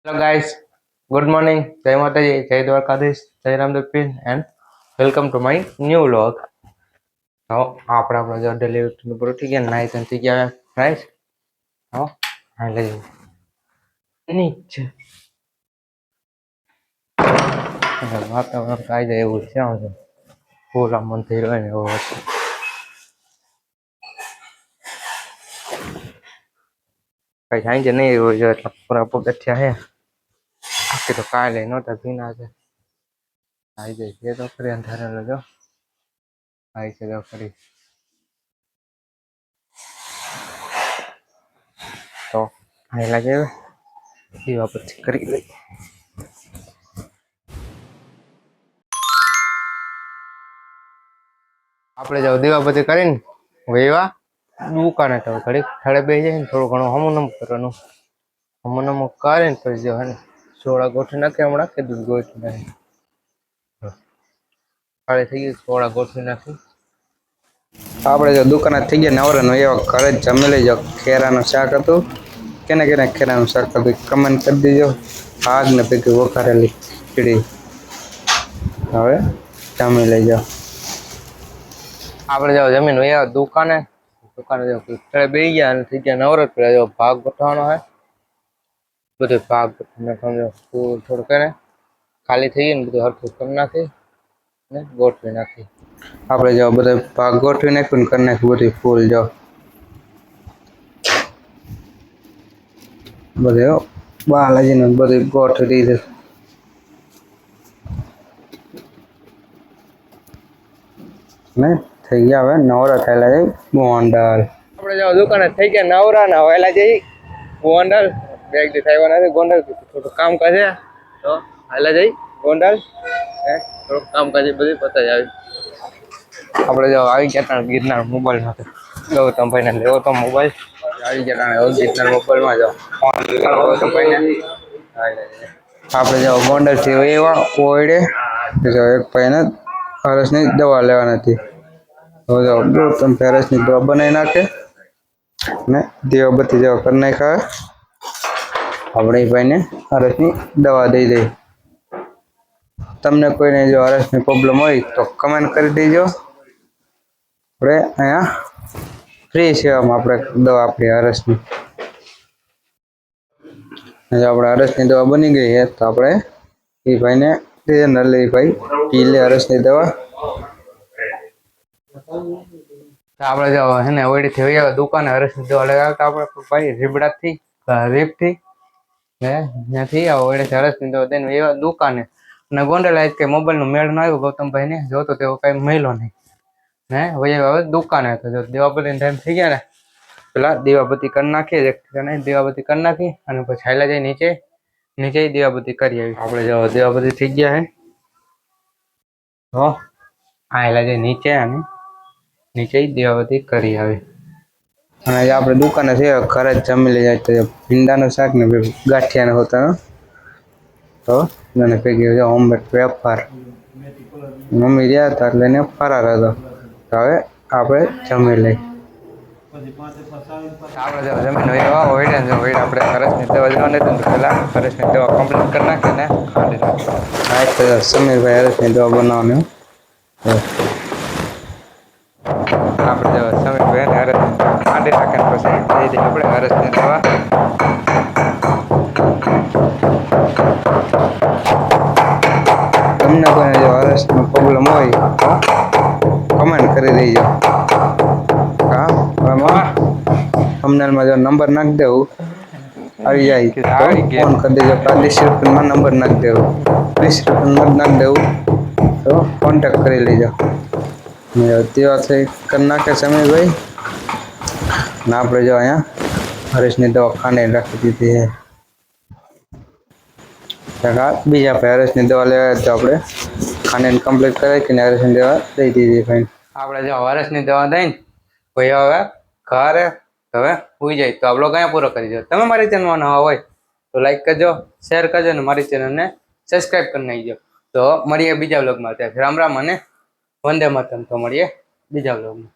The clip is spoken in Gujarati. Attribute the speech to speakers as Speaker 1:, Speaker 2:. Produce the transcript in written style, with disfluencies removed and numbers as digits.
Speaker 1: Hello guys, good morning. Jai Mataji, Jai Dwarkadhish, Jai Ramdepin, and welcome to my new vlog. Now, આપણે જો ડેલી રૂટીન ઉપર ઉઠી ગયા નાઈસ અને થઈ ગયા રાઈટ. હા હા લઈ નીચે વાતાવરણ કાંઈ જાય એવું છે આમ ફૂલ આમ મન થઈ રહ્યો ને એવો હતો. કઈ સાંજે નહીં એવું છે એટલે પૂરા પગથિયા છે બાકી તો કાલે નહોતા ભીના છે આવી જાય છે તો ફરી અંધારે લજો આવી છે તો ફરી તો અહીં લાગે દીવા પછી કરી લઈ. આપણે જાવ દીવા પછી કરીને વેવા દુકાને તો ઘડીક થડે બેસી જાય ને થોડું ઘણું હમું કરવાનું હમું કરીને પછી જો ને સોળા ગોઠવી નાખે હમણાં કે દૂધ ગોઠવી નાખે કાલે થઈ ગયું સોળા ગોઠવી નાખી. આપણે જો દુકાને થઈ ગયા નવરાનું એવા ઘરે જ જમી લઈ જાઓ. ખેરાનું શાક હતું કેને ખેરાનું શાક હતું કમેન્ટ કરી દેજો. આગ ને ભેગી વઘારેલી ખીચડી હવે જમી લઈ જાઓ. આપણે જાવ જમીન એવા દુકાને જાવ ખેડે બેસી ગયા અને થઈ ગયા નવરત પેલા જો ભાગ ગોઠવાનો હોય બધું ભાગ સમજો થોડું કરે ખાલી થઈ ગયું ને બધું હરખું કરી નાખી ને ગોઠવી નાખી. આપણે જાવ બધા ભાગ ગોઠવી નાખ્યું ને કરી નાખ્યું બધું ફૂલ જાઓ બધું બાલાજીને બધું ગોઠવી દીધું ને થઈ ગયા હવે નવરા થયેલા જઈ ગોંડલ. આપણે જાવ દુકાને થઈ ગયા નવરા ને વહેલા જઈ ગોંડલ બેગ દી થયા નથી ગોંડલ થોડું કામ કરે તો હાલા જઈ ગોંડલ થોડુંક કામ કાજ બધું પતા જ આવી. આપણે જો આવી ગયા ગિરનાર મોબાઈલ માંથી ગૌતમભાઈ ને લેવો તો મોબાઈલ આવી ગયા ગિરનાર મોબાઈલમાં જાઓ ગૌતમભાઈ ને. આપણે જાઓ ગોંડલ થી એવા કોયડે એક ભાઈ ને હરસની દવા લેવાની હતી તો ગૌતમ હરસની દવા બનાવી નાખે ને દીવાબત્તી જેવા કરી નાખ્યા. આપણે એ ભાઈને હરસની દવા દઈ દઈ. તમને કોઈને જો હરસની પ્રોબ્લેમ હોય તો કમેન્ટ કરી દેજો. આપણે અહીંયા ફ્રી સેવામાં આપણે દવા આપીએ હરસની. જો આપણે હરસની દવા બની ગઈ છે તો આપણે એ ભાઈને નલે ભાઈ પી લે હરસની દવા. આપણે જો હે ને ઓડીથી હોય દુકાને હરસની દવા લગાવતા આપણે ભાઈ રીબડાથી રીબથી ને ત્યાંથી ઓડીથી હરસની દવા દઈને એવા દુકાને ને ગોંડલ આજ કે મોબાઈલનું મેળ ન આવ્યું ગૌતમભાઈ ને જોતો તેવો કઈ મળ્યો નહીં ને હવે દુકાને હતો જો દીવાબત્તી ટાઈમ થઈ ગયા ને પેલા દીવાબત્તી કરી નાખી દીવાબત્તી કરી નાખી અને પછી હાલા જાય નીચે દીવાબત્તી કરી આવી. આપણે જો દીવાબત્તી થઈ ગયા હે તો હાલા જાય નીચે અને નીચે દીવાબત્તી કરી આવી. અને આપણે દુકાને છે ઘરે જ જમી લઈ જાય તો ભીંડાનું શાક ને ગાંઠિયાનો હોતા તો મને ભેગી હોમમેડ વેફર મમ્મી રહ્યા હતા એટલે એને ફરાર હતો તો હવે આપણે જમી લઈ. આપણે જમીન એવા હોય ને આપણે હરસની દવા જવાની હતી પેલા હરસની દવા કમ્પ્લીટ કરી નાખી ને ખાલી નાખી સમીરભાઈ હરસની દવા બનાવવાની. આપણે સમીરભાઈ હરસની દવા ખાંડી નાખે પછી આપણે હરસની દવા તમને કોઈને જો હરસનો પ્રોબ્લેમ હોય તો કમેન્ટ કરી દેજો. હા એમાં થંબનેલમાં જો નંબર નાખી દેવું આવી જાય તો ફોન કરી દેજો. ડિસ્ક્રિપ્શનમાં નંબર નાખી દેવું ડિસ્ક્રિપ્શનમાં નાખી દેવું તો કોન્ટેક્ટ કરી લેજો. તેવાથી કરી નાખે સમીરભાઈ ને આપણે જો અહીંયા હરેશની દવા ખાંડીને રાખી દીધી છે. બીજા ભાઈ હરેશની દવા લેવા તો આપણે ખાંડીને કમ્પ્લીટ કરાવી કે હરેશની દવા દઈ દીધી ભાઈ. આપણે જો હરેશની દવા દઈને ભાઈ હવે ઘરે હવે હોઈ જાય તો આ બ્લોગ અહીંયા પૂરો કરી દો. તમે મારી ચેનલમાં નવા હોય તો લાઈક કરજો શેર કરજો અને મારી ચેનલને સબસ્ક્રાઈબ કરી નાખજો. તો મળીએ બીજા બ્લોગમાં. ત્યાં રામ રામ અને વંદે માતરમ. તો મળીએ બીજા બ્લોગમાં.